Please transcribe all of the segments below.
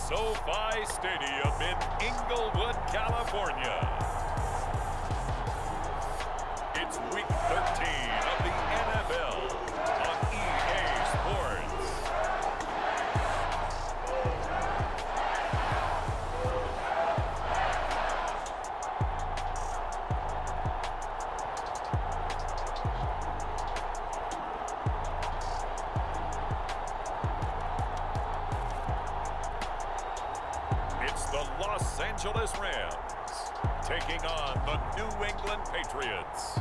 SoFi Stadium in Inglewood, California. It's Week 13 of the NFL on EA Sports. It's the Los Angeles Rams taking on the New England Patriots.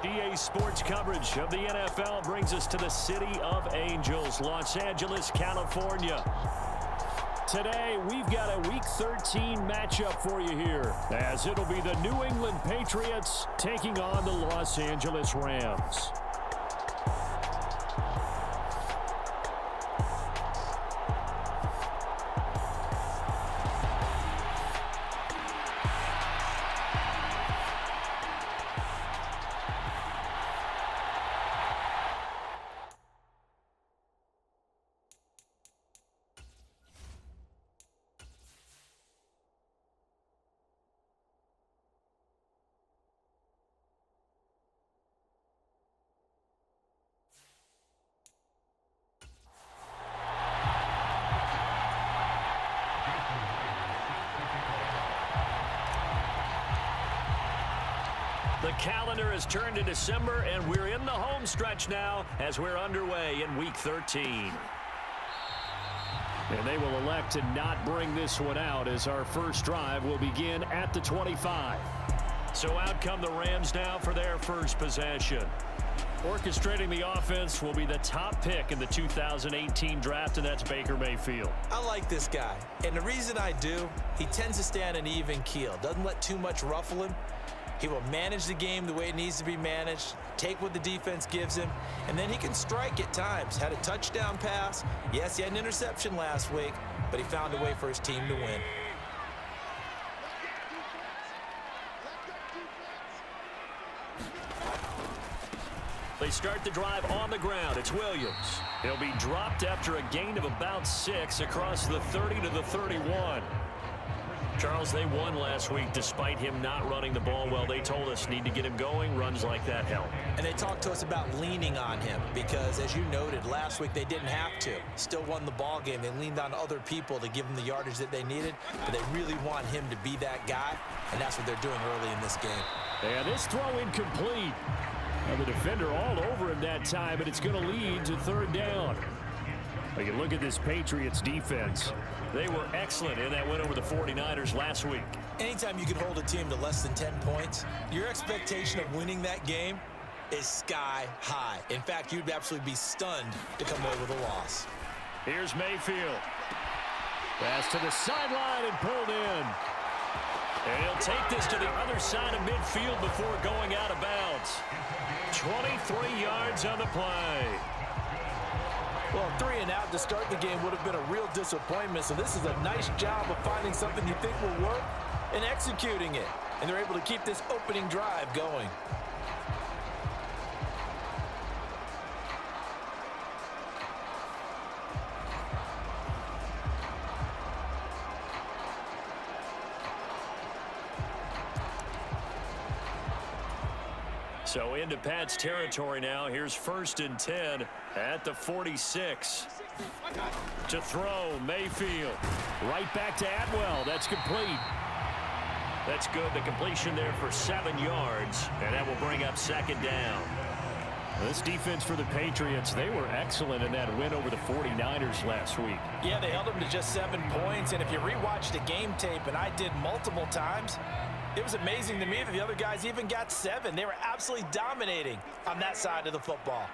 EA Sports coverage of the NFL brings us to the City of Angels, Los Angeles, California. Today, we've got a Week 13 matchup for you here, as it'll be the New England Patriots taking on the Los Angeles Rams. The calendar has turned to December, and we're in the home stretch now as we're underway in Week 13. And they will elect to not bring this one out as our first drive will begin at the 25. So out come the Rams now for their first possession. Orchestrating the offense will be the top pick in the 2018 draft, and that's Baker Mayfield. I like this guy, and the reason I do, he tends to stay on an even keel, doesn't let too much ruffle him. He will manage the game the way it needs to be managed, take what the defense gives him, and then he can strike at times. Had a touchdown pass. Yes, he had an interception last week, but he found a way for his team to win. They start the drive on the ground. It's Williams. He'll be dropped after a gain of about 6 across the 30 to the 31. Charles, they won last week despite him not running the ball well. They told us need to get him going. Runs like that help. And they talked to us about leaning on him because, as you noted, last week they didn't have to. Still won the ball game. They leaned on other people to give them the yardage that they needed, but they really want him to be that guy, and that's what they're doing early in this game. And this throw incomplete. And the defender all over him that time, but it's going to lead to third down. But you look at this Patriots defense. They were excellent in that win over the 49ers last week. Anytime you can hold a team to less than 10 points, your expectation of winning that game is sky high. In fact, you'd absolutely be stunned to come away with a loss. Here's Mayfield. Pass to the sideline and pulled in. And he'll take this to the other side of midfield before going out of bounds. 23 yards on the play. Well, 3 and out to start the game would have been a real disappointment, so this is a nice job of finding something you think will work and executing it. And they're able to keep this opening drive going. So into Pat's territory now. Here's 1st and 10 at the 46. To throw, Mayfield. Right back to Atwell. That's complete. That's good. The completion there for 7 yards. And that will bring up 2nd down. This defense for the Patriots, they were excellent in that win over the 49ers last week. Yeah, they held them to just 7 points. And if you rewatch the game tape, and I did multiple times, it was amazing to me that the other guys even got 7. They were absolutely dominating on that side of the football.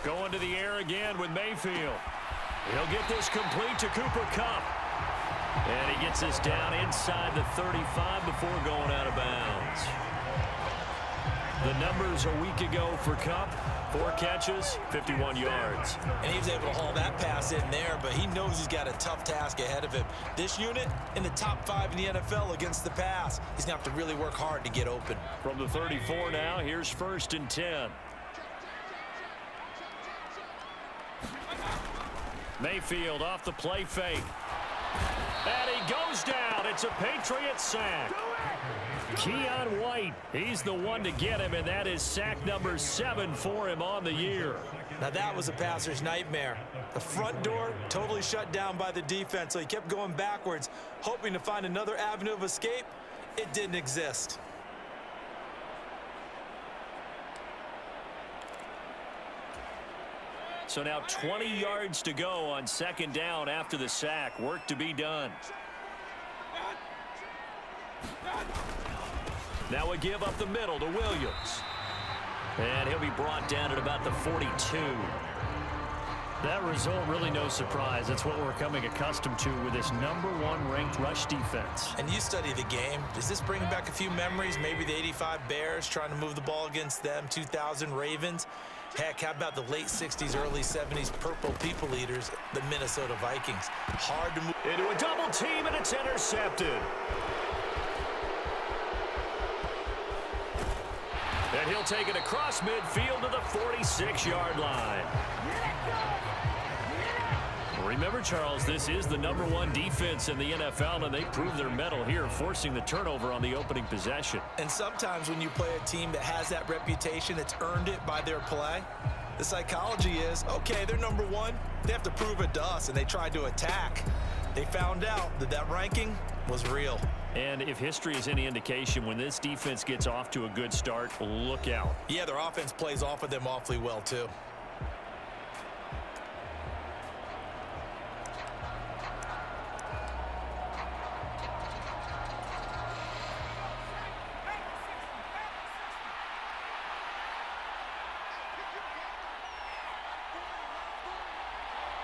Going to the air again with Mayfield. He'll get this complete to Cooper Kupp. And he gets this down inside the 35 before going out of bounds. The numbers a week ago for Kupp, 4 catches, 51 yards. And he was able to haul that pass in there, but he knows he's got a tough task ahead of him. This unit in the top 5 in the NFL against the pass. He's going to have to really work hard to get open. From the 34 now, here's 1st and 10. Mayfield off the play fake. And he goes down. It's a Patriot sack. Keon White, he's the one to get him, and that is sack number 7 for him on the year. Now that was a passer's nightmare. The front door totally shut down by the defense, so he kept going backwards, hoping to find another avenue of escape. It didn't exist. So now 20 yards to go on second down after the sack. Work to be done. Now we give up the middle to Williams. And he'll be brought down at about the 42. That result, really no surprise. That's what we're coming accustomed to with this #1 ranked rush defense. And you study the game. Does this bring back a few memories? Maybe the 85 Bears trying to move the ball against them, 2000 Ravens. Heck, how about the late 60s, early 70s Purple People Eaters, the Minnesota Vikings? Hard to move. Into a double team, and it's intercepted. And he'll take it across midfield to the 46-yard line. Remember, Charles, this is the #1 defense in the NFL, and they prove their mettle here, forcing the turnover on the opening possession. And sometimes when you play a team that has that reputation, it's earned it by their play. The psychology is, okay, they're #1. They have to prove it to us, and they tried to attack. They found out that that ranking was real. And if history is any indication, when this defense gets off to a good start, look out. Yeah, their offense plays off of them awfully well, too.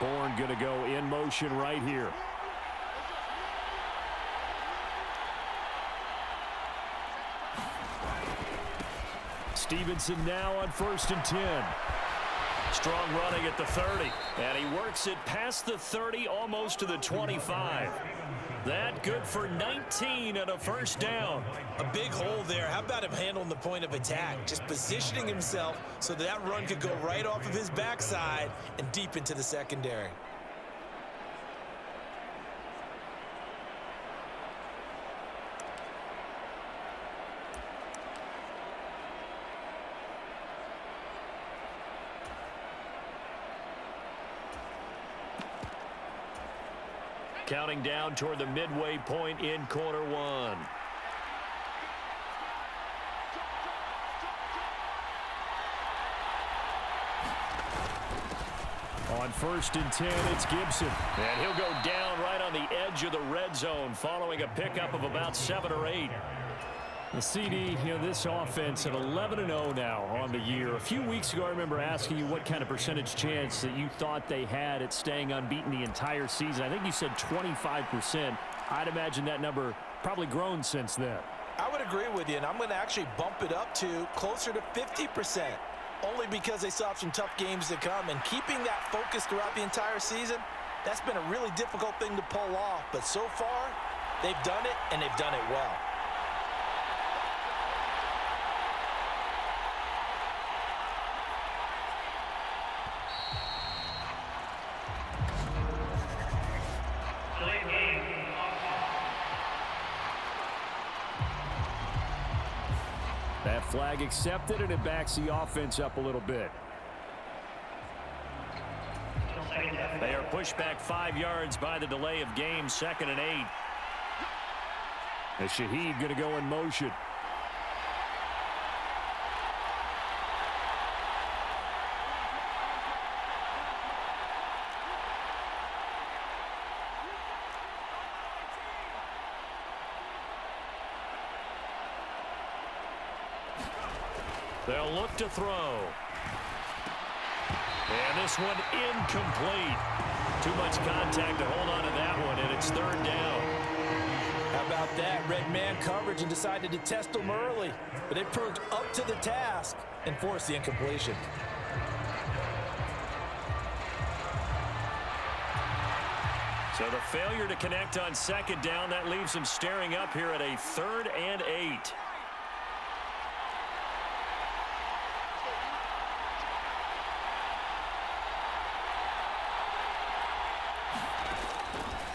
Bourne going to go in motion right here. Stevenson now on 1st and 10. Strong running at the 30. And he works it past the 30, almost to the 25. That good for 19 and a first down. A big hole there. How about him handling the point of attack? Just positioning himself so that run could go right off of his backside and deep into the secondary. Counting down toward the midway point in quarter one. On 1st and 10, it's Gibson. And he'll go down right on the edge of the red zone following a pickup of about 7 or 8. The CD, this offense at 11-0 now on the year. A few weeks ago, I remember asking you what kind of percentage chance that you thought they had at staying unbeaten the entire season. I think you said 25%. I'd imagine that number probably grown since then. I would agree with you, and I'm going to actually bump it up to closer to 50%, only because they still have some tough games to come. And keeping that focus throughout the entire season, that's been a really difficult thing to pull off. But so far, they've done it, and they've done it well. That flag accepted, and it backs the offense up a little bit. They are pushed back 5 yards by the delay of game, 2nd and 8. And Shaheed going to go in motion. They'll look to throw. And this one incomplete. Too much contact to hold on to that one, and it's 3rd down. How about that? Red man coverage and decided to test them early. But they proved up to the task and forced the incompletion. So the failure to connect on 2nd down, that leaves them staring up here at a 3rd and 8.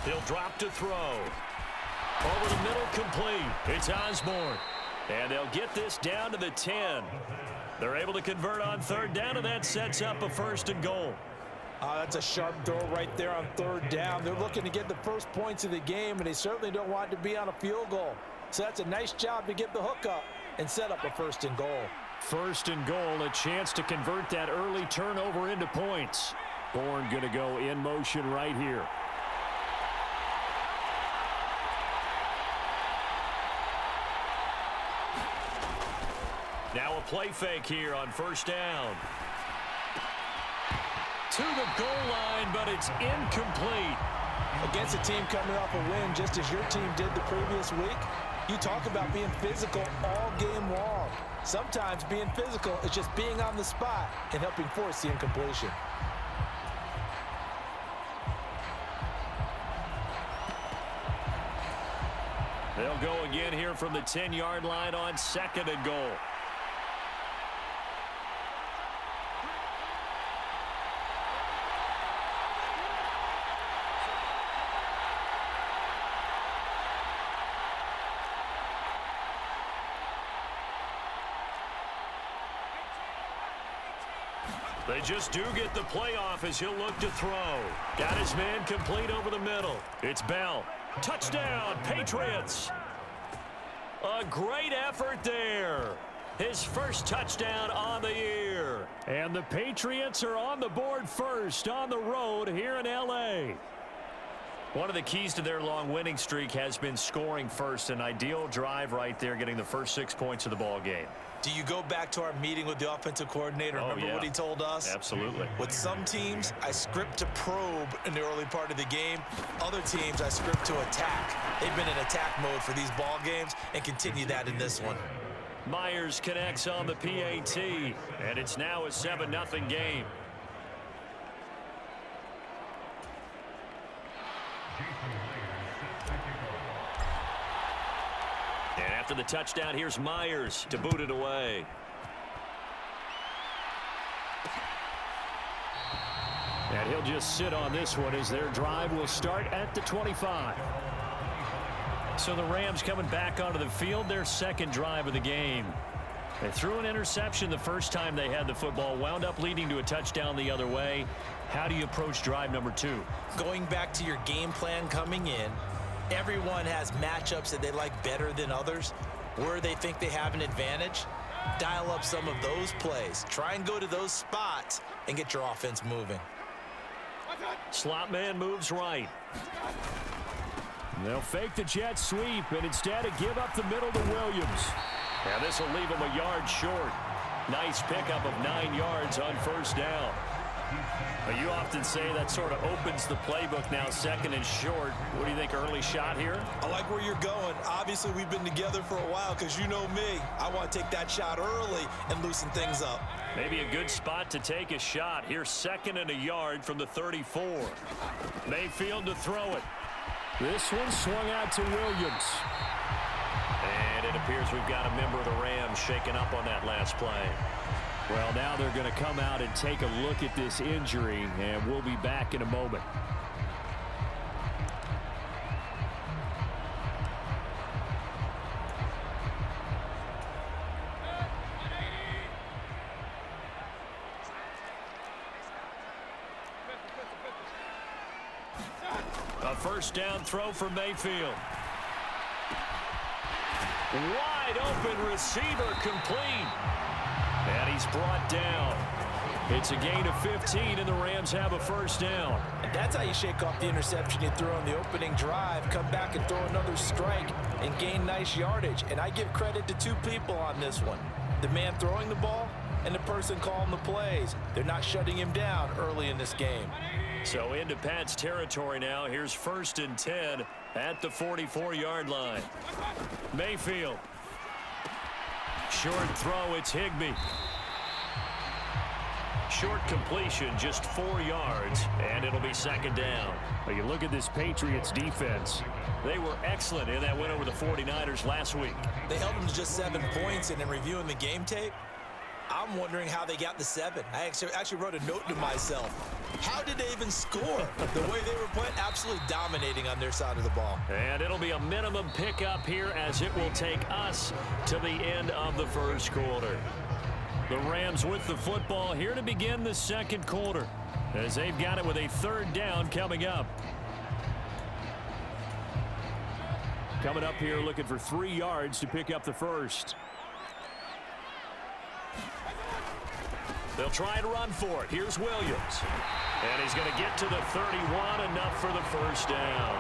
He'll drop to throw. Over the middle, complete. It's Osborne. And they'll get this down to the 10. They're able to convert on third down, and that sets up a 1st and goal. That's a sharp throw right there on third down. They're looking to get the first points of the game, and they certainly don't want it to be on a field goal. So that's a nice job to get the hook up and set up a 1st and goal. 1st and goal, a chance to convert that early turnover into points. Bourne going to go in motion right here. Now a play fake here on 1st down. To the goal line, but it's incomplete. Against a team coming off a win just as your team did the previous week, you talk about being physical all game long. Sometimes being physical is just being on the spot and helping force the incompletion. They'll go again here from the 10-yard line on 2nd and goal. They just do get the playoff as he'll look to throw. Got his man complete over the middle. It's Bell. Touchdown, Patriots. A great effort there. His first touchdown on the year. And the Patriots are on the board first on the road here in L.A. One of the keys to their long winning streak has been scoring first. An ideal drive right there, getting the first 6 points of the ball game. Do you go back to our meeting with the offensive coordinator? Remember what he told us? Absolutely. With some teams, I script to probe in the early part of the game. Other teams, I script to attack. They've been in attack mode for these ball games and continue that in this one. Myers connects on the PAT, and it's now a 7-0 game. And after the touchdown, here's Myers to boot it away. And he'll just sit on this one as their drive will start at the 25. So the Rams coming back onto the field, their 2nd drive of the game. They threw an interception the first time they had the football, wound up leading to a touchdown the other way. How do you approach drive number 2? Going back to your game plan coming in, everyone has matchups that they like better than others. Where they think they have an advantage, dial up some of those plays. Try and go to those spots and get your offense moving. Slot man moves right. They'll fake the jet sweep and instead give up the middle to Williams. And this will leave him a yard short. Nice pickup of 9 yards on 1st down. But you often say that sort of opens the playbook now, 2nd and short. What do you think, early shot here? I like where you're going. Obviously, we've been together for a while because you know me. I want to take that shot early and loosen things up. Maybe a good spot to take a shot. Here's 2nd and a yard from the 34. Mayfield to throw it. This one swung out to Williams. And it appears we've got a member of the Rams shaken up on that last play. Well, now they're going to come out and take a look at this injury, and we'll be back in a moment. A 1st down throw for Mayfield. Wide open receiver, complete. And he's brought down. It's a gain of 15, and the Rams have a 1st down. And that's how you shake off the interception you threw on the opening drive, come back and throw another strike and gain nice yardage. And I give credit to 2 people on this one. The man throwing the ball and the person calling the plays. They're not shutting him down early in this game. So into Pat's territory now. Here's 1st and 10 at the 44-yard line. Mayfield. Short throw, it's Higbee. Short completion, just 4 yards, and it'll be 2nd down. Well, you look at this Patriots defense. They were excellent in that win over the 49ers last week. They held them to just 7 points, and in reviewing the game tape, I I'm wondering how they got the 7. I actually wrote a note to myself. How did they even score? The way they were playing, absolutely dominating on their side of the ball. And it'll be a minimum pickup here as it will take us to the end of the first quarter. The Rams with the football here to begin the second quarter as they've got it with a 3rd down coming up. Coming up here looking for 3 yards to pick up the first. They'll try and run for it. Here's Williams. And he's going to get to the 31, enough for the first down.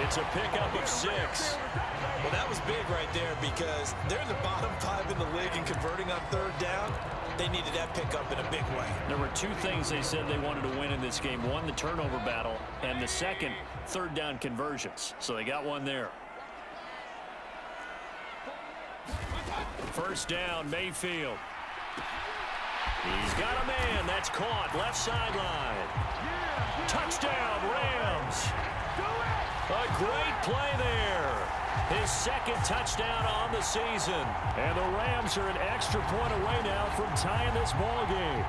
It's a pickup of 6. Well, that was big right there because they're in the bottom 5 in the league and converting on 3rd down. They needed that pickup in a big way. There were 2 things they said they wanted to win in this game. One, the turnover battle, and the second, 3rd down conversions. So they got one there. First down, Mayfield. He's got a man. That's caught. Left sideline. Touchdown, Rams. A great play there. His 2nd touchdown on the season. And the Rams are an extra point away now from tying this ball game.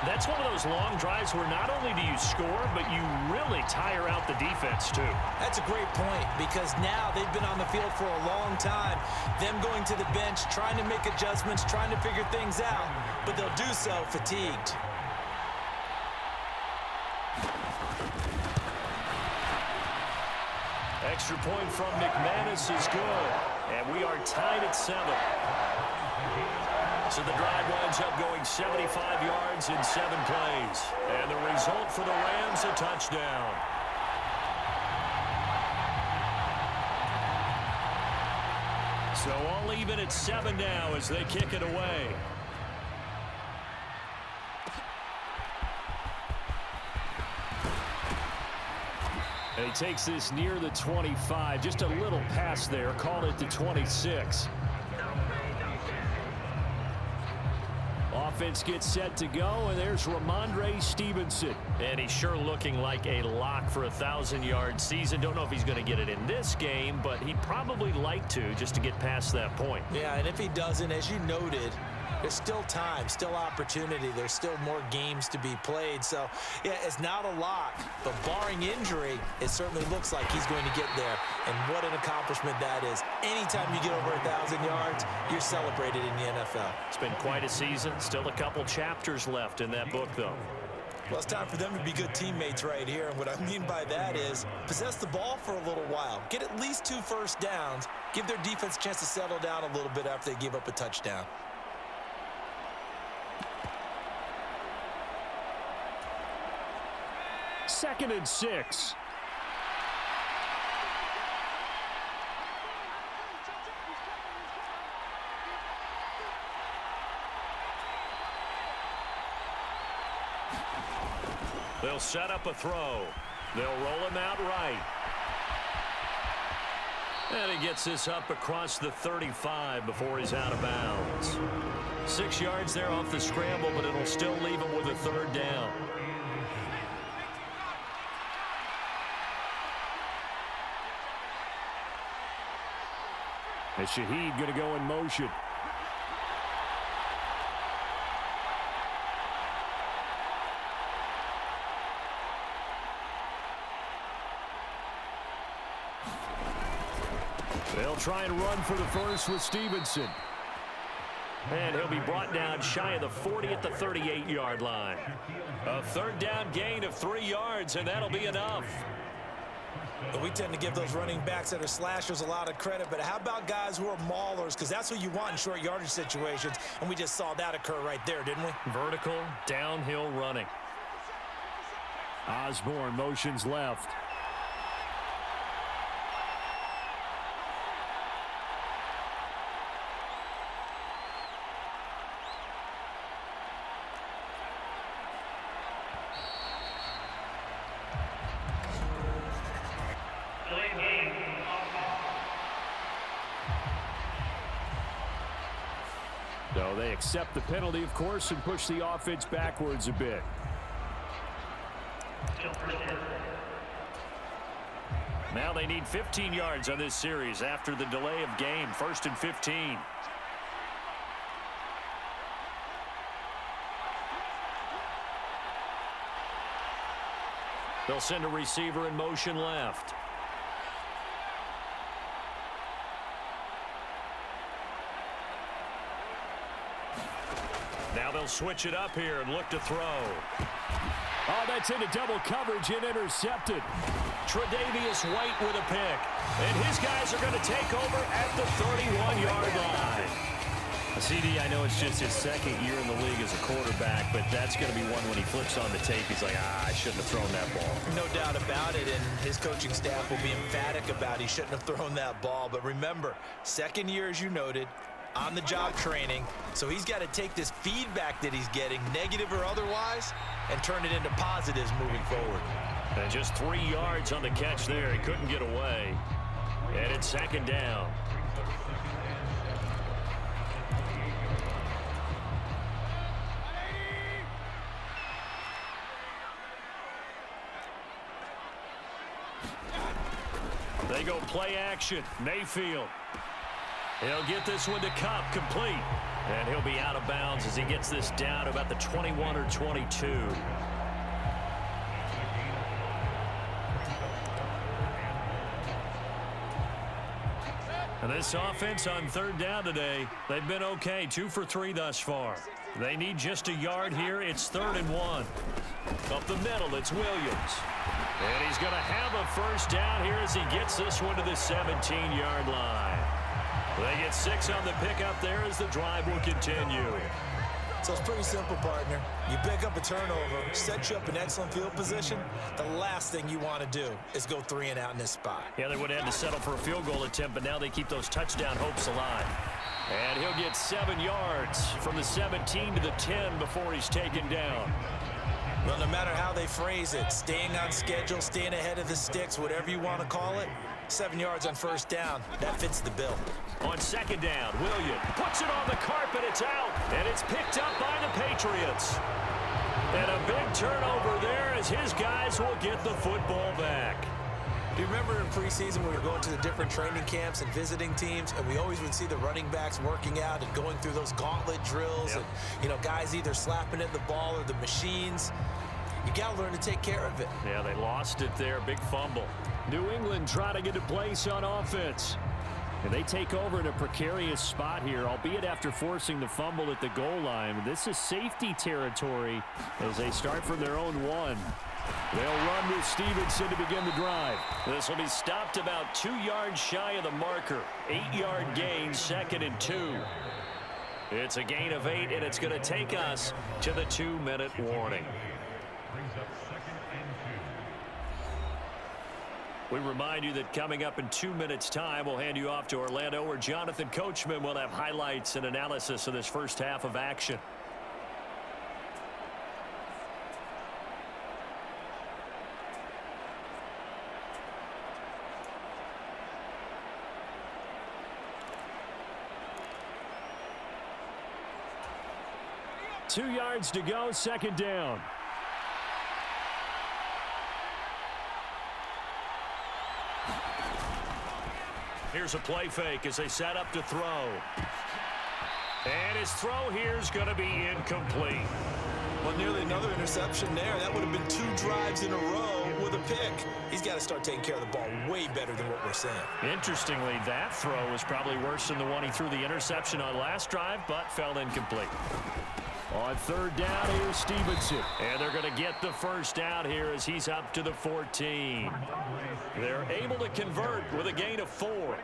That's one of those long drives where not only do you score, but you really tire out the defense, too. That's a great point because now they've been on the field for a long time. Them going to the bench, trying to make adjustments, trying to figure things out, but they'll do so fatigued. Extra point from McManus is good. And we are tied at 7. So the drive winds up going 75 yards in 7 plays. And the result for the Rams, a touchdown. So all even at 7 now as they kick it away. And he takes this near the 25. Just a little pass there. Called it the 26. Offense gets set to go, and there's Ramondre Stevenson. And he's sure looking like a lock for a 1,000-yard season. Don't know if he's going to get it in this game, but he'd probably like to just to get past that point. Yeah, and if he doesn't, as you noted, there's still time, still opportunity. There's still more games to be played. So, yeah, it's not a lot. But barring injury, it certainly looks like he's going to get there. And what an accomplishment that is. Anytime you get over 1,000 yards, you're celebrated in the NFL. It's been quite a season. Still a couple chapters left in that book, though. Well, it's time for them to be good teammates right here. And what I mean by that is possess the ball for a little while. Get at least 2 first downs. Give their defense a chance to settle down a little bit after they give up a touchdown. Second and 6. They'll set up a throw. They'll roll him out right. And he gets this up across the 35 before he's out of bounds. 6 yards there off the scramble, but it'll still leave him with a 3rd down. And Shaheed going to go in motion. They'll try and run for the first with Stevenson. And he'll be brought down shy of the 40 at the 38-yard line. A 3rd down gain of 3 yards, and that'll be enough. We tend to give those running backs that are slashers a lot of credit, but how about guys who are maulers? Because that's what you want in short yardage situations, and we just saw that occur right there, didn't we? Vertical, downhill running. Osborne motions left. So they accept the penalty, of course, and push the offense backwards a bit. Now they need 15 yards on this series after the delay of game. 1st and 15. They'll send a receiver in motion left. Now they'll switch it up here and look to throw. Oh, that's into double coverage and intercepted. Tre'Davious White with a pick. And his guys are going to take over at the 31-yard line. CD, I know it's just his second year in the league as a quarterback, but that's going to be one when he flips on the tape. He's like, I shouldn't have thrown that ball. No doubt about it, and his coaching staff will be emphatic about he shouldn't have thrown that ball. But remember, second year, as you noted, on-the-job training, so he's got to take this feedback that he's getting, negative or otherwise, and turn it into positives moving forward. And just 3 yards on the catch there. He couldn't get away. And it's second down. They go play action. Mayfield. He'll get this one to Cup, complete. And he'll be out of bounds as he gets this down about the 21 or 22. And this offense on third down today, they've been okay. 2 for 3 thus far. They need just a yard here. It's 3rd and 1. Up the middle, it's Williams. And he's going to have a first down here as he gets this one to the 17-yard line. They get 6 on the pickup there as the drive will continue. So it's pretty simple, partner. You pick up a turnover, set you up in excellent field position. The last thing you want to do is go 3 and out in this spot. Yeah, they would have had to settle for a field goal attempt, but now they keep those touchdown hopes alive. And he'll get 7 yards from the 17 to the 10 before he's taken down. Well, no matter how they phrase it, staying on schedule, staying ahead of the sticks, whatever you want to call it, 7 yards on first down, that fits the bill. On second down, Williams puts it on the carpet, it's out, and it's picked up by the Patriots. And a big turnover there as his guys will get the football back. Do you remember in preseason we were going to the different training camps and visiting teams, and we always would see the running backs working out and going through those gauntlet drills, and, you know, guys either slapping at the ball or the machines. You got to learn to take care of it. Yeah, they lost it there. Big fumble. New England trying to get a place on offense. And they take over in a precarious spot here, albeit after forcing the fumble at the goal line. This is safety territory as they start from their own 1. They'll run with Stevenson to begin the drive. This will be stopped about 2 yards shy of the marker. 8-yard gain, 2nd and 2. It's a gain of 8, and it's going to take us to the 2-minute warning. We remind you that coming up in 2 minutes' time, we'll hand you off to Orlando, where Jonathan Coachman will have highlights and analysis of this first half of action. Two yards to go, second down. Here's a play fake as they set up to throw. And his throw here is going to be incomplete. Well, nearly another interception there. That would have been 2 drives in a row with a pick. He's got to start taking care of the ball way better than what we're saying. Interestingly, that throw was probably worse than the one he threw the interception on last drive, but fell incomplete. On third down, here's Stevenson. And they're going to get the first down here as he's up to the 14. They're able to convert with a gain of 4.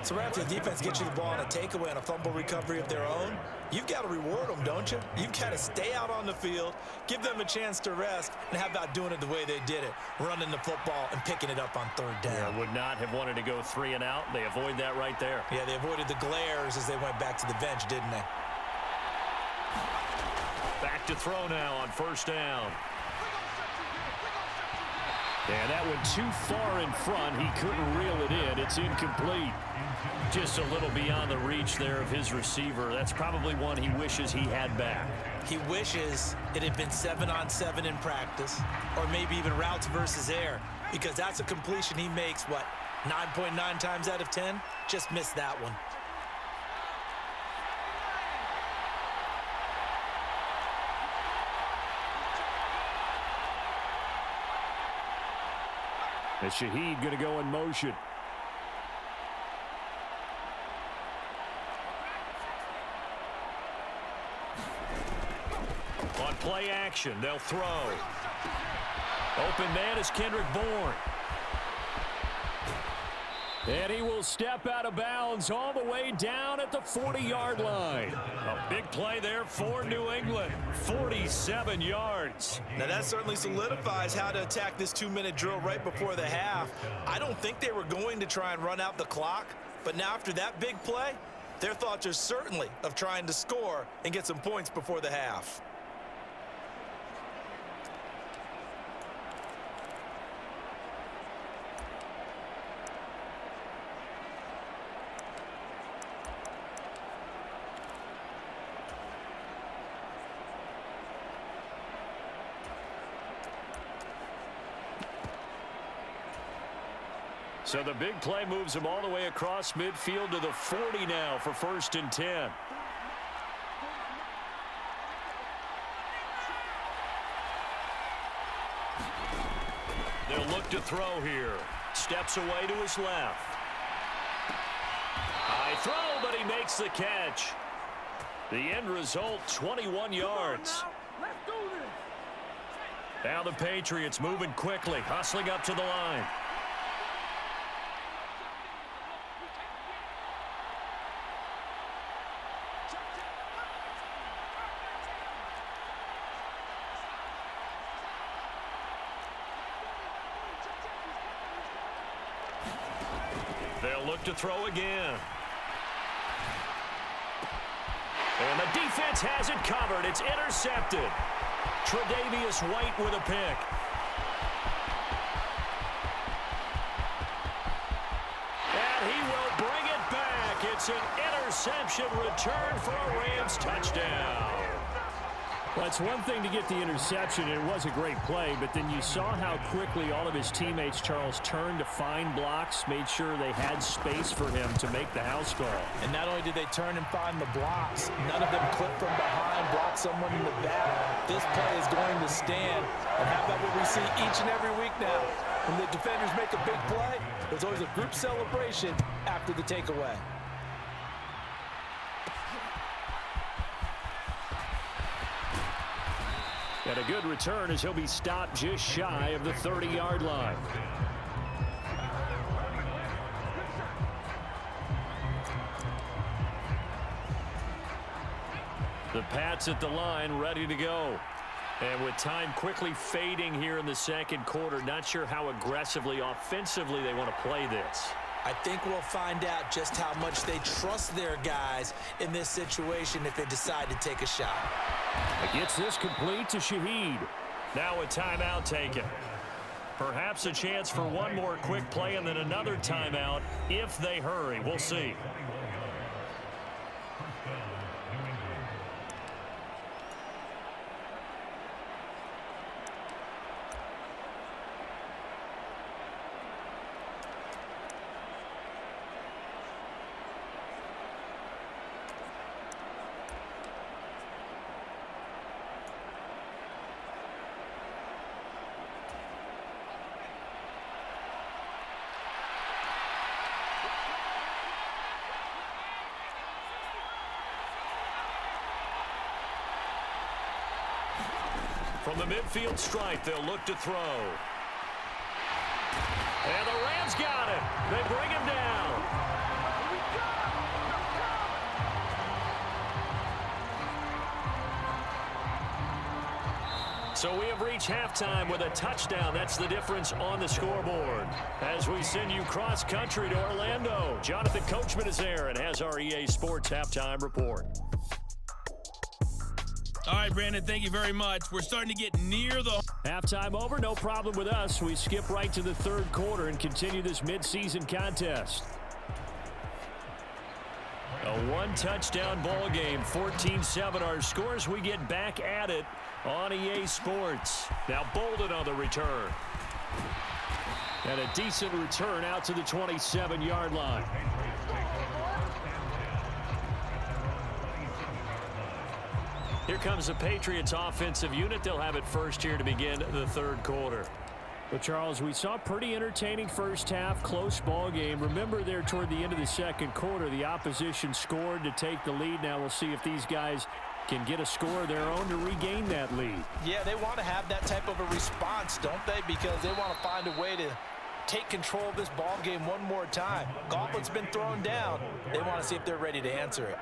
So right after the defense gets you the ball on a takeaway on a fumble recovery of their own, you've got to reward them, don't you? You've got to stay out on the field, give them a chance to rest, and how about doing it the way they did it, running the football and picking it up on third down. Yeah, would not have wanted to go 3 and out. They avoid that right there. Yeah, they avoided the glares as they went back to the bench, didn't they? Back to throw now on first down. And that went too far in front. He couldn't reel it in. It's incomplete. Just a little beyond the reach there of his receiver. That's probably one he wishes he had back. He wishes it had been 7-on-7 in practice, or maybe even routes versus air, because that's a completion he makes, 9.9 times out of 10? Just missed that one. And Shaheed going to go in motion. On play action, they'll throw. Open man is Kendrick Bourne. And he will step out of bounds all the way down at the 40-yard line. A big play there for New England. 47 yards. Now that certainly solidifies how to attack this 2-minute drill right before the half. I don't think they were going to try and run out the clock, but now after that big play, their thoughts are certainly of trying to score and get some points before the half. So the big play moves him all the way across midfield to the 40 now for 1st and 10. They'll look to throw here. Steps away to his left. High throw, but he makes the catch. The end result, 21 yards. Now the Patriots moving quickly, hustling up to the line. They'll look to throw again. And the defense has it covered. It's intercepted. Tre'Davious White with a pick. And he will bring it back. It's an interception return for a Rams touchdown. Well, it's one thing to get the interception, and it was a great play, but then you saw how quickly all of his teammates, Charles, turned to find blocks, made sure they had space for him to make the house call. And not only did they turn and find the blocks, none of them clipped from behind, blocked someone in the back. This play is going to stand. And how about what we see each and every week now? When the defenders make a big play, there's always a group celebration after the takeaway. And a good return as he'll be stopped just shy of the 30-yard line. The Pats at the line, ready to go. And with time quickly fading here in the second quarter, not sure how aggressively, offensively they want to play this. I think we'll find out just how much they trust their guys in this situation if they decide to take a shot. Gets this complete to Shaheed. Now a timeout taken. Perhaps a chance for one more quick play and then another timeout if they hurry. We'll see. From the midfield stripe, they'll look to throw. And the Rams got it. They bring him down. So we have reached halftime with a touchdown. That's the difference on the scoreboard. As we send you cross-country to Orlando, Jonathan Coachman is there and has our EA Sports halftime report. All right, Brandon, thank you very much. We're starting to get near the halftime over, no problem with us. We skip right to the third quarter and continue this midseason contest. A one-touchdown ball game, 14-7 our scores. We get back at it on EA Sports. Now Bolden on the return. And a decent return out to the 27-yard line. Here comes the Patriots offensive unit. They'll have it first here to begin the third quarter. Well, Charles, we saw a pretty entertaining first half, close ball game. Remember there toward the end of the second quarter, the opposition scored to take the lead. Now we'll see if these guys can get a score of their own to regain that lead. Yeah, they want to have that type of a response, don't they? Because they want to find a way to take control of this ball game one more time. Gauntlet's been thrown down. They want to see if they're ready to answer it.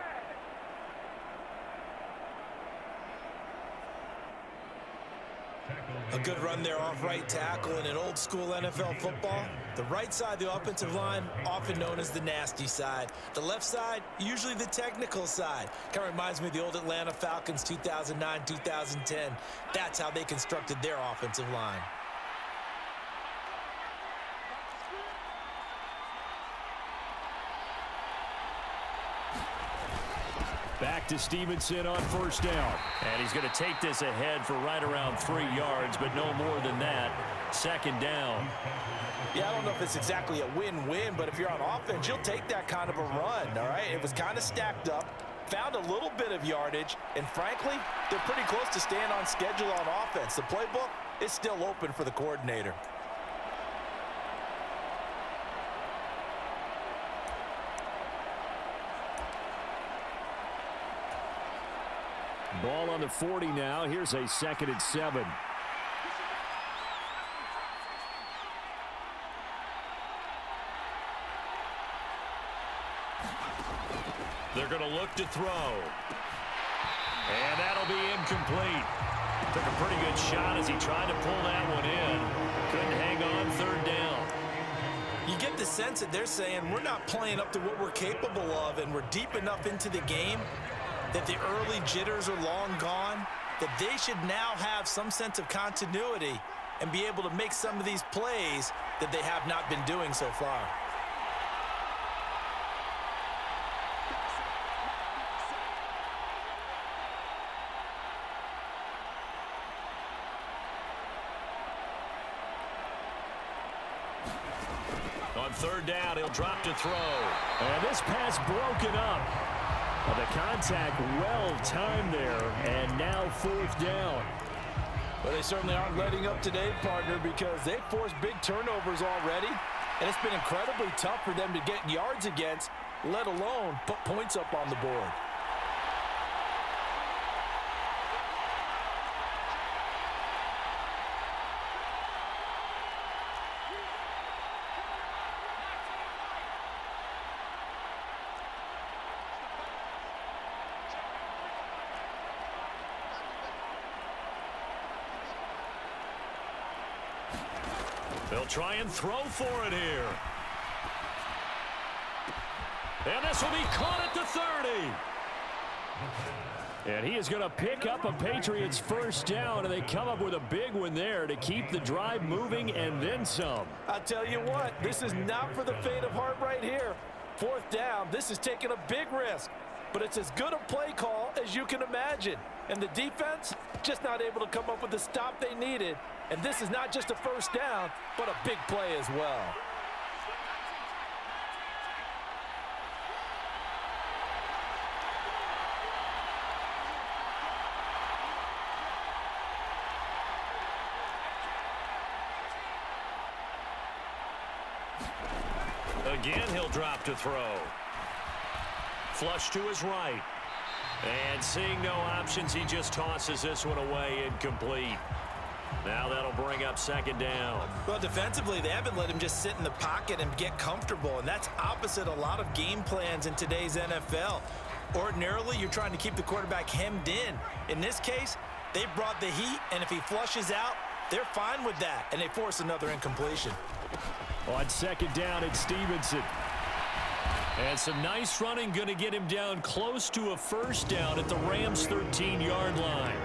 A good run there off right tackle in an old-school NFL football. The right side of the offensive line, often known as the nasty side. The left side, usually the technical side. Kind of reminds me of the old Atlanta Falcons 2009, 2010. That's how they constructed their offensive line. Back to Stevenson on first down. And he's going to take this ahead for right around 3 yards, but no more than that. Second down. Yeah, I don't know if it's exactly a win-win, but if you're on offense, you'll take that kind of a run, all right? It was kind of stacked up, found a little bit of yardage, and frankly, they're pretty close to staying on schedule on offense. The playbook is still open for the coordinator. Ball on the 40 now. Here's a 2nd and 7. They're going to look to throw. And that'll be incomplete. Took a pretty good shot as he tried to pull that one in. Couldn't hang on, 3rd down. You get the sense that they're saying we're not playing up to what we're capable of, and we're deep enough into the game that the early jitters are long gone, that they should now have some sense of continuity and be able to make some of these plays that they have not been doing so far. On 3rd down, he'll drop to throw. And this pass broken up. Well, the contact well timed there, and now 4th down. Well, they certainly aren't letting up today, partner, because they've forced big turnovers already, and it's been incredibly tough for them to get yards against, let alone put points up on the board. They'll try and throw for it here. And this will be caught at the 30. And he is going to pick up a Patriots first down, and they come up with a big one there to keep the drive moving and then some. I'll tell you what, this is not for the faint of heart right here. 4th down, this is taking a big risk, but it's as good a play call as you can imagine. And the defense just not able to come up with the stop they needed. And this is not just a first down, but a big play as well. Again, he'll drop to throw. Flush to his right. And seeing no options, he just tosses this one away, incomplete. Now that'll bring up 2nd down. Well, defensively, they haven't let him just sit in the pocket and get comfortable, and that's opposite a lot of game plans in today's NFL. Ordinarily, you're trying to keep the quarterback hemmed in. In this case, they brought the heat, and if he flushes out, they're fine with that, and they force another incompletion. On 2nd down, it's Stevenson. And some nice running, going to get him down close to a first down at the Rams' 13-yard line.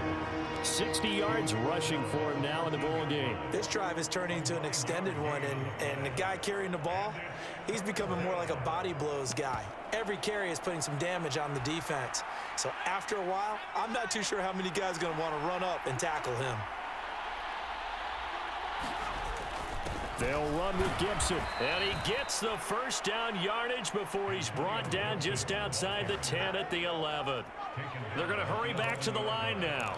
60 yards rushing for him now in the ball game. This drive is turning into an extended one, and the guy carrying the ball, he's becoming more like a body blows guy. Every carry is putting some damage on the defense. So after a while, I'm not too sure how many guys are going to want to run up and tackle him. They'll run with Gibson. And he gets the first down yardage before he's brought down just outside the 10 at the 11. They're going to hurry back to the line now.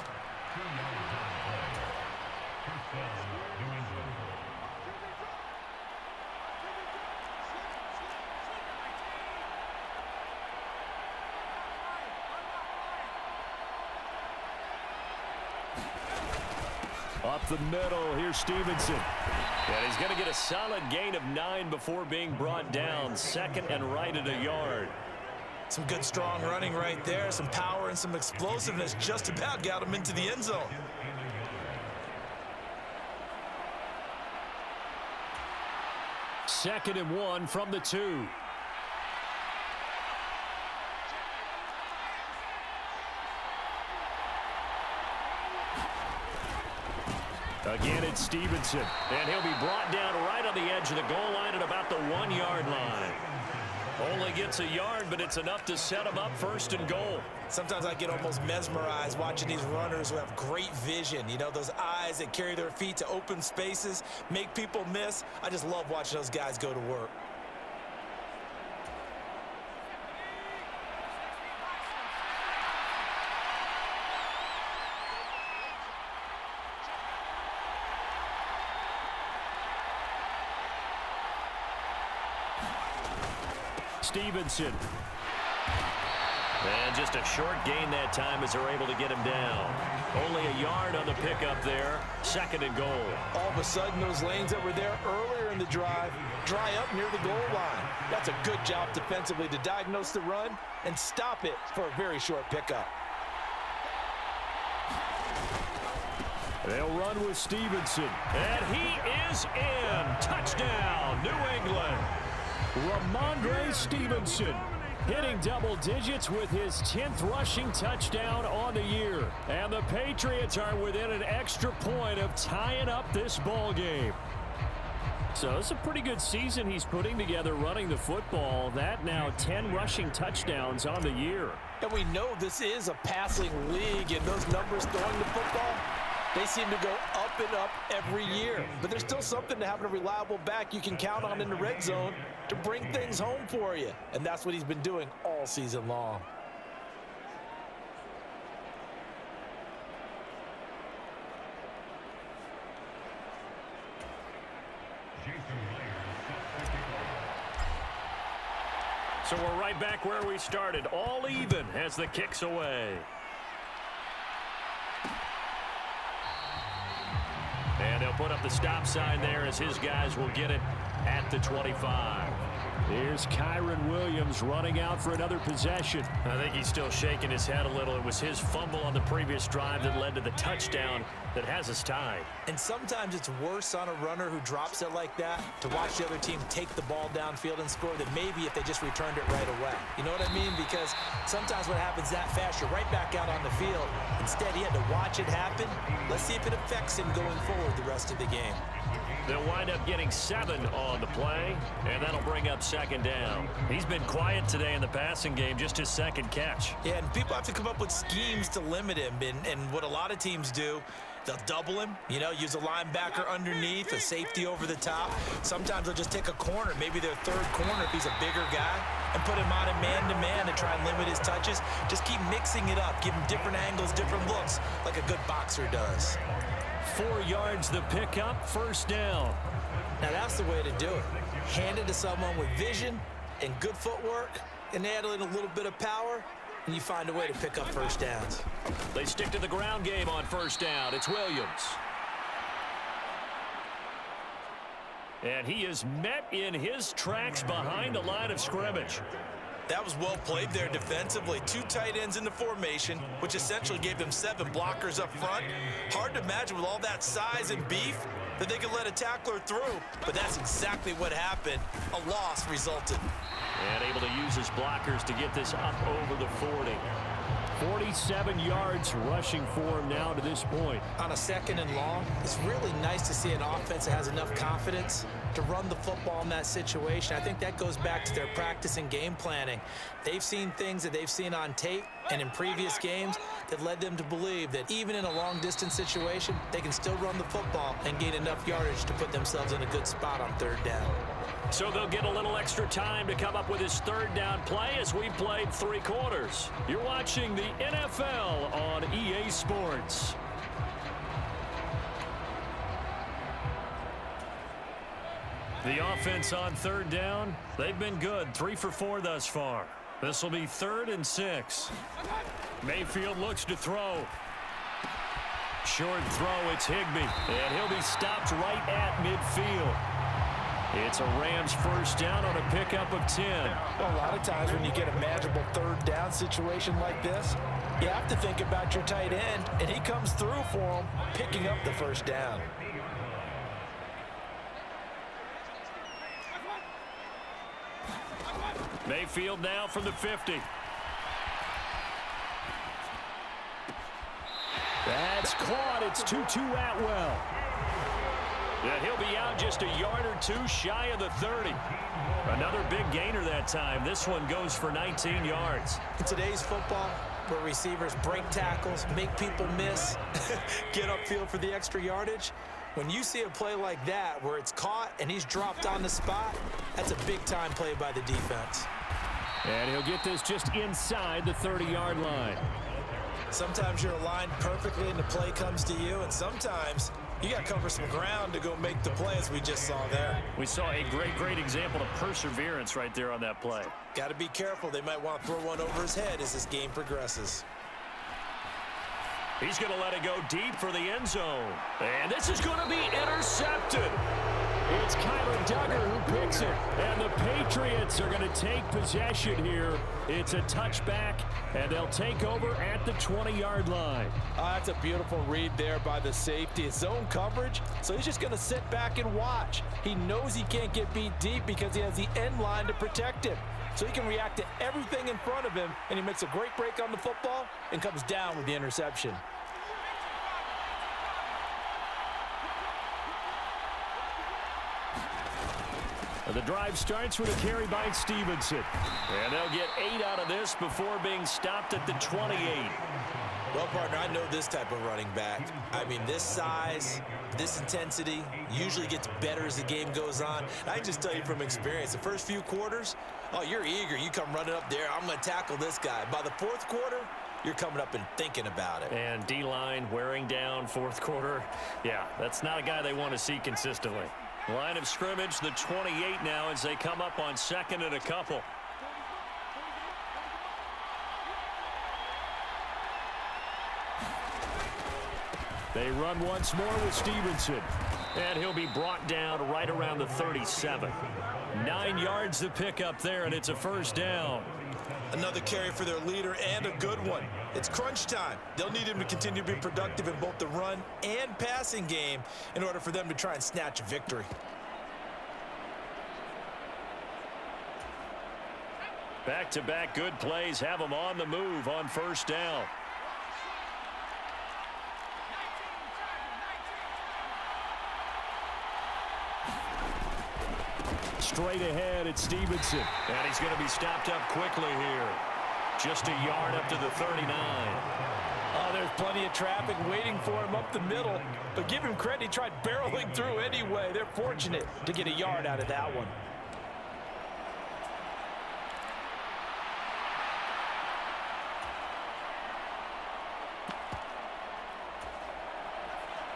Up the middle, here's Stevenson. And he's going to get a solid gain of 9 before being brought down. Second and right at a yard. Some good, strong running right there. Some power and some explosiveness just about got him into the end zone. Second and 1 from the 2. Again, it's Stevenson. And he'll be brought down right on the edge of the goal line at about the 1-yard line. Only gets a yard, but it's enough to set him up first and goal. Sometimes I get almost mesmerized watching these runners who have great vision. You know, those eyes that carry their feet to open spaces, make people miss. I just love watching those guys go to work. Stevenson. And just a short gain that time as they're able to get him down. Only a yard on the pickup there. Second and goal. All of a sudden, those lanes that were there earlier in the drive dry up near the goal line. That's a good job defensively to diagnose the run and stop it for a very short pickup. They'll run with Stevenson. And he is in. Touchdown, New England. Ramondre Stevenson hitting double digits with his 10th rushing touchdown on the year. And the Patriots are within an extra point of tying up this ball game. So it's a pretty good season he's putting together running the football. That now 10 rushing touchdowns on the year. And we know this is a passing league, and those numbers throwing the football, they seem to go up and up every year. But there's still something to having a reliable back you can count on in the red zone to bring things home for you. And that's what he's been doing all season long. So we're right back where we started. All even as the kick's away. And they'll put up the stop sign there as his guys will get it at the 25. Here's Kyron Williams running out for another possession. I think he's still shaking his head a little. It was his fumble on the previous drive that led to the touchdown that has us tied. And sometimes it's worse on a runner who drops it like that to watch the other team take the ball downfield and score than maybe if they just returned it right away. You know what I mean? Because sometimes what happens that fast, you're right back out on the field. Instead, he had to watch it happen. Let's see if it affects him going forward the rest of the game. They'll wind up getting 7 on the play, and that'll bring up second down. He's been quiet today in the passing game, just his second catch. Yeah, and people have to come up with schemes to limit him, and what a lot of teams do, they'll double him, you know, use a linebacker underneath, a safety over the top. Sometimes they'll just take a corner, maybe their third corner if he's a bigger guy, and put him on a man-to-man to try and limit his touches. Just keep mixing it up, give him different angles, different looks, like a good boxer does. 4 yards the pickup, first down. Now that's the way to do it. Hand it to someone with vision and good footwork, and add in a little bit of power, and you find a way to pick up first downs. They stick to the ground game on first down. It's Williams. And he is met in his tracks behind the line of scrimmage. That was well played there defensively. 2 tight ends in the formation, which essentially gave them 7 blockers up front. Hard to imagine with all that size and beef that they could let a tackler through, but that's exactly what happened. A loss resulted. And able to use his blockers to get this up over the 40. 47 yards rushing for him now to this point. On a second and long, it's really nice to see an offense that has enough confidence to run the football in that situation. I think that goes back to their practice and game planning. They've seen things that they've seen on tape and in previous games that led them to believe that even in a long-distance situation, they can still run the football and gain enough yardage to put themselves in a good spot on third down. So they'll get a little extra time to come up with his third down play as we played 3 quarters. You're watching the NFL on EA Sports. The offense on third down, they've been good. 3 for 4 thus far. This will be 3rd and 6. Mayfield looks to throw. Short throw, it's Higbee, and he'll be stopped right at midfield. It's a Rams first down on a pickup of 10. Well, a lot of times when you get a manageable third down situation like this, you have to think about your tight end, and he comes through for him, picking up the first down. Mayfield now from the 50. That's caught. It's 2-2 Atwell. Yeah, he'll be out just a yard or two shy of the 30. Another big gainer that time. This one goes for 19 yards. In today's football, where receivers break tackles, make people miss, get upfield for the extra yardage, when you see a play like that where it's caught and he's dropped on the spot, that's a big-time play by the defense. And he'll get this just inside the 30-yard line. Sometimes you're aligned perfectly and the play comes to you, and sometimes you got to cover some ground to go make the play, as we just saw there. We saw a great example of perseverance right there on that play. Got to be careful. They might want to throw one over his head as this game progresses. He's going to let it go deep for the end zone. And this is going to be intercepted. It's Kyler Duggar who picks it. And the Patriots are going to take possession here. It's a touchback, and they'll take over at the 20-yard line. That's a beautiful read there by the safety. It's zone coverage, so he's just going to sit back and watch. He knows he can't get beat deep because he has the end line to protect him. So he can react to everything in front of him, and he makes a great break on the football and comes down with the interception. The drive starts with a carry by Stevenson. And they'll get 8 out of this before being stopped at the 28. Well, partner, I know this type of running back. I mean, this size, this intensity usually gets better as the game goes on. I can just tell you from experience, the first few quarters, oh, you're eager. You come running up there, I'm going to tackle this guy. By the fourth quarter, you're coming up and thinking about it. And D-line wearing down fourth quarter. Yeah, that's not a guy they want to see consistently. Line of scrimmage, the 28 now as they come up on second and a couple. They run once more with Stevenson. And he'll be brought down right around the 37. 9 yards to pick up there, and it's a first down. Another carry for their leader, and a good one. It's crunch time. They'll need him to continue to be productive in both the run and passing game in order for them to try and snatch a victory. Back-to-back good plays have them on the move on first down. Straight ahead, it's Stevenson. And he's going to be stopped up quickly here. Just a yard up to the 39. Oh, there's plenty of traffic waiting for him up the middle. But give him credit, he tried barreling through anyway. They're fortunate to get a yard out of that one.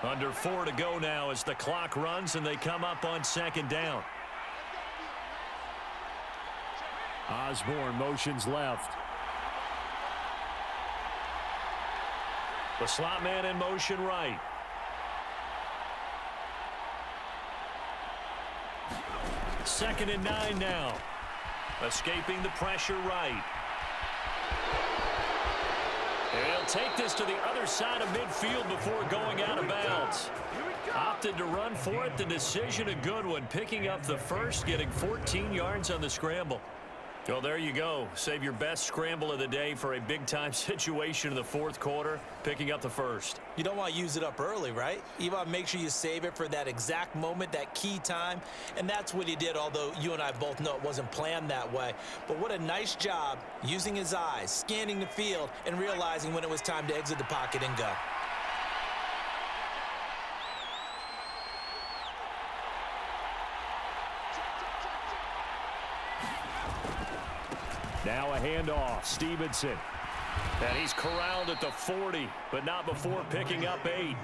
Under 4 to go now as the clock runs and they come up on second down. Osborne motions left. The slot man in motion right. Second and 9 now. Escaping the pressure right. And he'll take this to the other side of midfield before going out of bounds. Opted to run for it. The decision a good one. Picking up the first, getting 14 yards on the scramble. Well, there you go. Save your best scramble of the day for a big-time situation in the fourth quarter, picking up the first. You don't want to use it up early, right? You want to make sure you save it for that exact moment, that key time. And that's what he did, although you and I both know it wasn't planned that way. But what a nice job using his eyes, scanning the field, and realizing when it was time to exit the pocket and go. Now a handoff. Stevenson. And he's corralled at the 40, but not before picking up 8.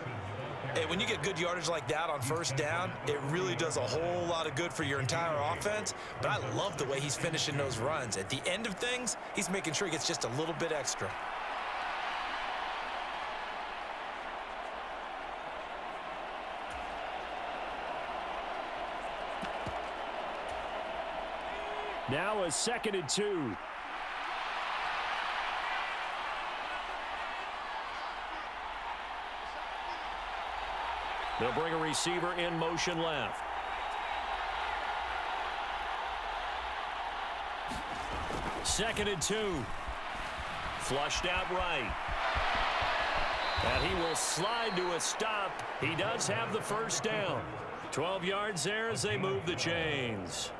Hey, when you get good yardage like that on first down, it really does a whole lot of good for your entire offense. But I love the way he's finishing those runs. At the end of things, he's making sure he gets just a little bit extra. Now a 2nd and 2. They'll bring a receiver in motion left. Second and 2. Flushed out right. And he will slide to a stop. He does have the first down. 12 yards there as they move the chains.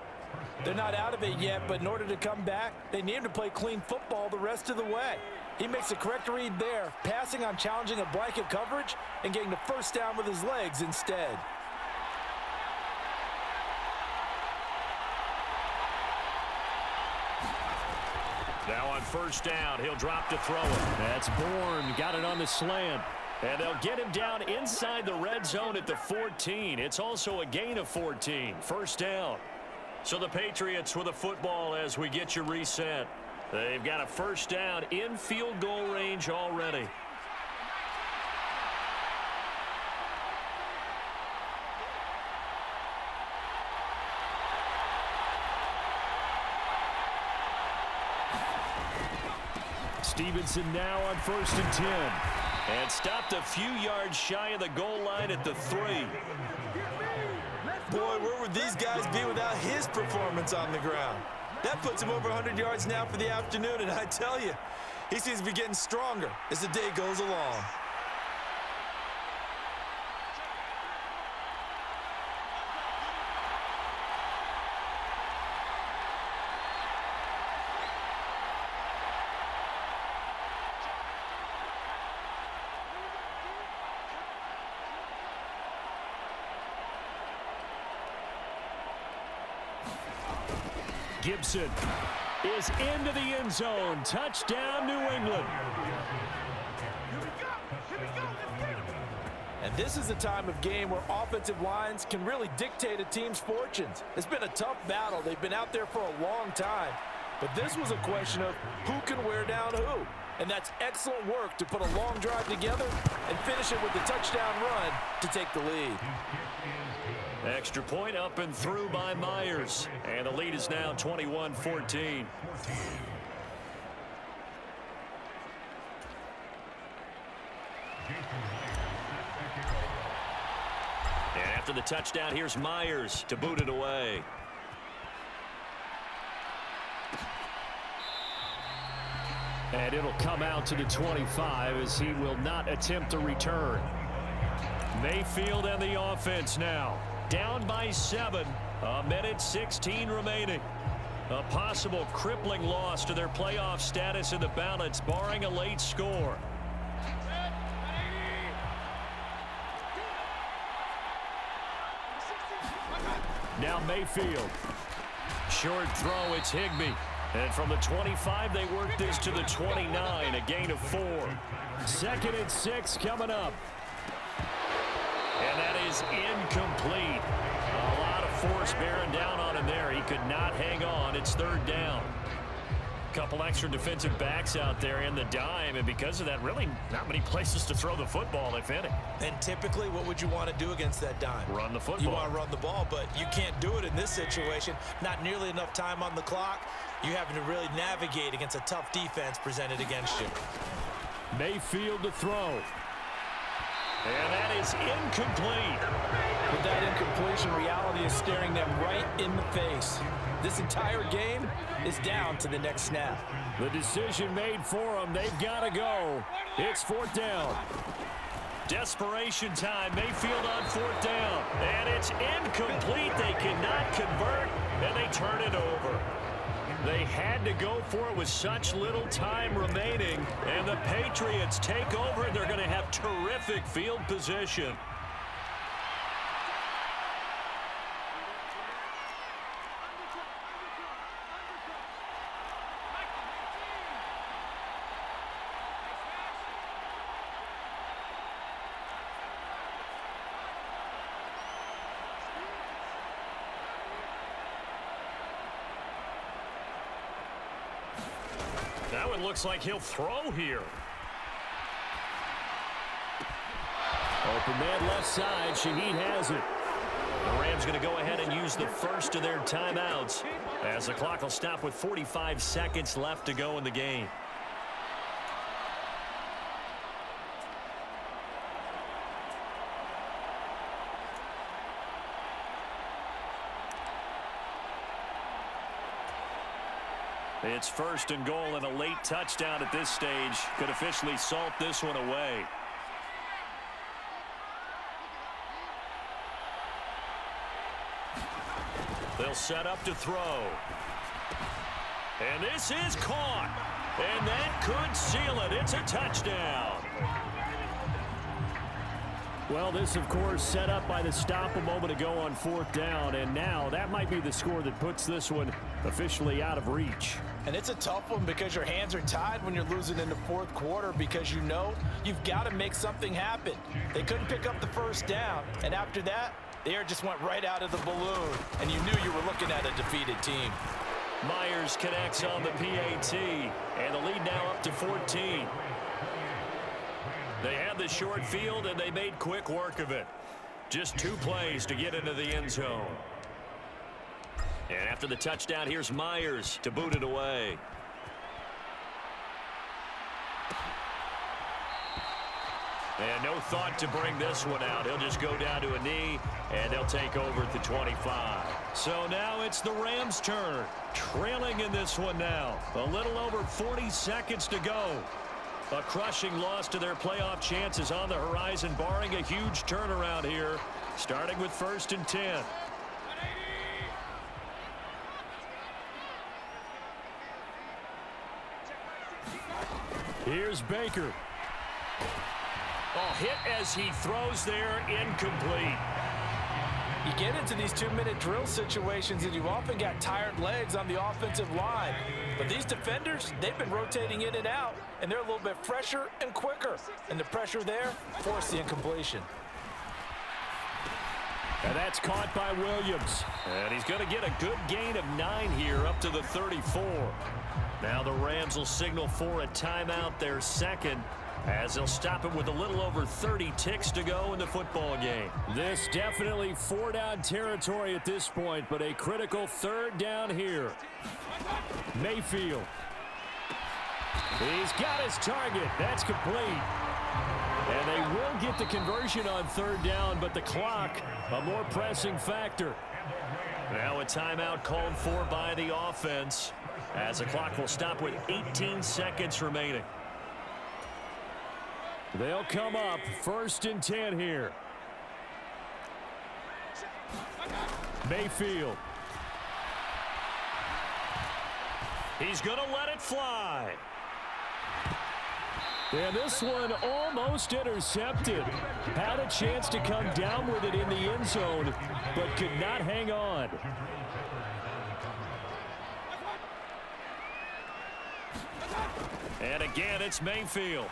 They're not out of it yet, but in order to come back, they need to play clean football the rest of the way. He makes the correct read there, passing on challenging a blanket coverage and getting the first down with his legs instead. Now on first down, he'll drop to throw it. That's Bourne. Got it on the slant. And they'll get him down inside the red zone at the 14. It's also a gain of 14. First down. So the Patriots with a football as we get you reset. They've got a first down in field goal range already. Stevenson now on 1st and 10. And stopped a few yards shy of the goal line at the 3. Boy, where would these guys be without his performance on the ground? That puts him over 100 yards now for the afternoon, and I tell you, he seems to be getting stronger as the day goes along. Gibson is into the end zone. Touchdown, New England. And this is a time of game where offensive lines can really dictate a team's fortunes. It's been a tough battle. They've been out there for a long time. But this was a question of who can wear down who. And that's excellent work to put a long drive together and finish it with the touchdown run to take the lead. Extra point up and through by Myers. And the lead is now 21-14. And after the touchdown, here's Myers to boot it away. And it'll come out to the 25 as he will not attempt a return. Mayfield and the offense now. Down by 7. A minute 16 remaining. A possible crippling loss to their playoff status in the balance, barring a late score. Now Mayfield. Short throw, it's Higbee. And from the 25, they work this to the 29, a gain of 4. 2nd and 6 coming up. And that is incomplete. A lot of force bearing down on him there. He could not hang on. It's 3rd down. Couple extra defensive backs out there in the dime, and because of that, really not many places to throw the football, if any. And typically, what would you want to do against that dime? Run the football. You want to run the ball, but you can't do it in this situation. Not nearly enough time on the clock. You're having to really navigate against a tough defense presented against you. Mayfield to throw. And that is incomplete. With that incompletion, reality is staring them right in the face. This entire game is down to the next snap. The decision made for them. They've got to go. It's 4th down. Desperation time. Mayfield on 4th down. And it's incomplete. They cannot convert, and they turn it over. They had to go for it with such little time remaining, and the Patriots take over, and they're going to have terrific field position. That one looks like he'll throw here. Open man left side. Shaheed has it. The Rams going to go ahead and use the first of their timeouts as the clock will stop with 45 seconds left to go in the game. It's first and goal, and a late touchdown at this stage could officially salt this one away. They'll set up to throw. And this is caught. And that could seal it. It's a touchdown. Well, this, of course, set up by the stop a moment ago on 4th down, and now that might be the score that puts this one officially out of reach. And it's a tough one because your hands are tied when you're losing in the 4th quarter because you know you've got to make something happen. They couldn't pick up the first down, and after that, the air just went right out of the balloon, and you knew you were looking at a defeated team. Myers connects on the PAT, and the lead now up to 14. They had the short field, and they made quick work of it. Just 2 plays to get into the end zone. And after the touchdown, here's Myers to boot it away. And no thought to bring this one out. He'll just go down to a knee, and they'll take over at the 25. So now it's the Rams' turn. Trailing in this one now. A little over 40 seconds to go. A crushing loss to their playoff chances on the horizon, barring a huge turnaround here, starting with 1st and 10. Here's Baker. Oh, hit as he throws there, incomplete. You get into these 2-minute drill situations and you often got tired legs on the offensive line. But these defenders, they've been rotating in and out, and they're a little bit fresher and quicker. And the pressure there forced the incompletion. And that's caught by Williams. And he's going to get a good gain of 9 here up to the 34. Now the Rams will signal for a timeout, their second, as they'll stop it with a little over 30 ticks to go in the football game. This definitely 4-down territory at this point, but a critical 3rd down here. Mayfield. He's got his target. That's complete. And they will get the conversion on 3rd down, but the clock, a more pressing factor. Now a timeout called for by the offense, as the clock will stop with 18 seconds remaining. They'll come up 1st and 10 here. Mayfield. He's going to let it fly. And this one almost intercepted. Had a chance to come down with it in the end zone, but could not hang on. And again, it's Mayfield.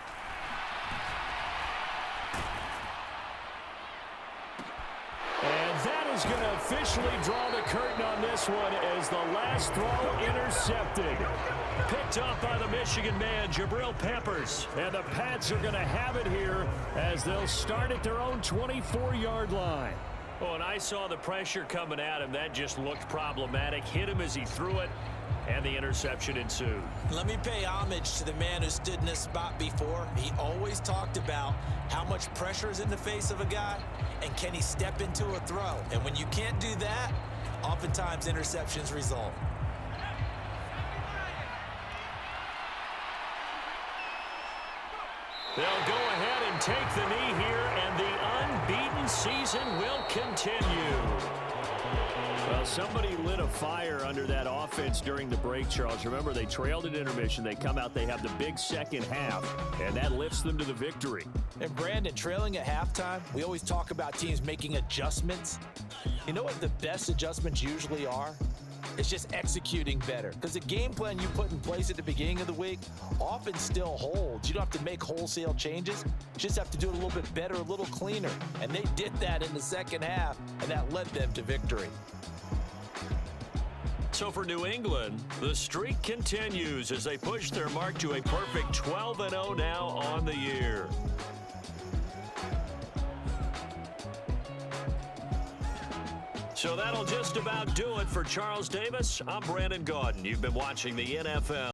And that is going to officially draw the curtain on this one as the last throw intercepted. Picked up by the Michigan man, Jabril Peppers. And the Pats are going to have it here as they'll start at their own 24-yard line. Oh, and I saw the pressure coming at him. That just looked problematic. Hit him as he threw it, and the interception ensued. Let me pay homage to the man who stood in this spot before. He always talked about how much pressure is in the face of a guy, and can he step into a throw? And when you can't do that, oftentimes interceptions result. They'll go ahead and take the knee here, and the unbeaten season will continue. Well, somebody lit a fire under that offense during the break, Charles. Remember, they trailed at intermission. They come out, they have the big second half, and that lifts them to the victory. And Brandon, trailing at halftime, we always talk about teams making adjustments. You know what the best adjustments usually are? It's just executing better. Because the game plan you put in place at the beginning of the week often still holds. You don't have to make wholesale changes. You just have to do it a little bit better, a little cleaner. And they did that in the second half, and that led them to victory. So for New England, the streak continues as they push their mark to a perfect 12-0 now on the year. So that'll just about do it for Charles Davis. I'm Brandon Gaudin. You've been watching the NFL.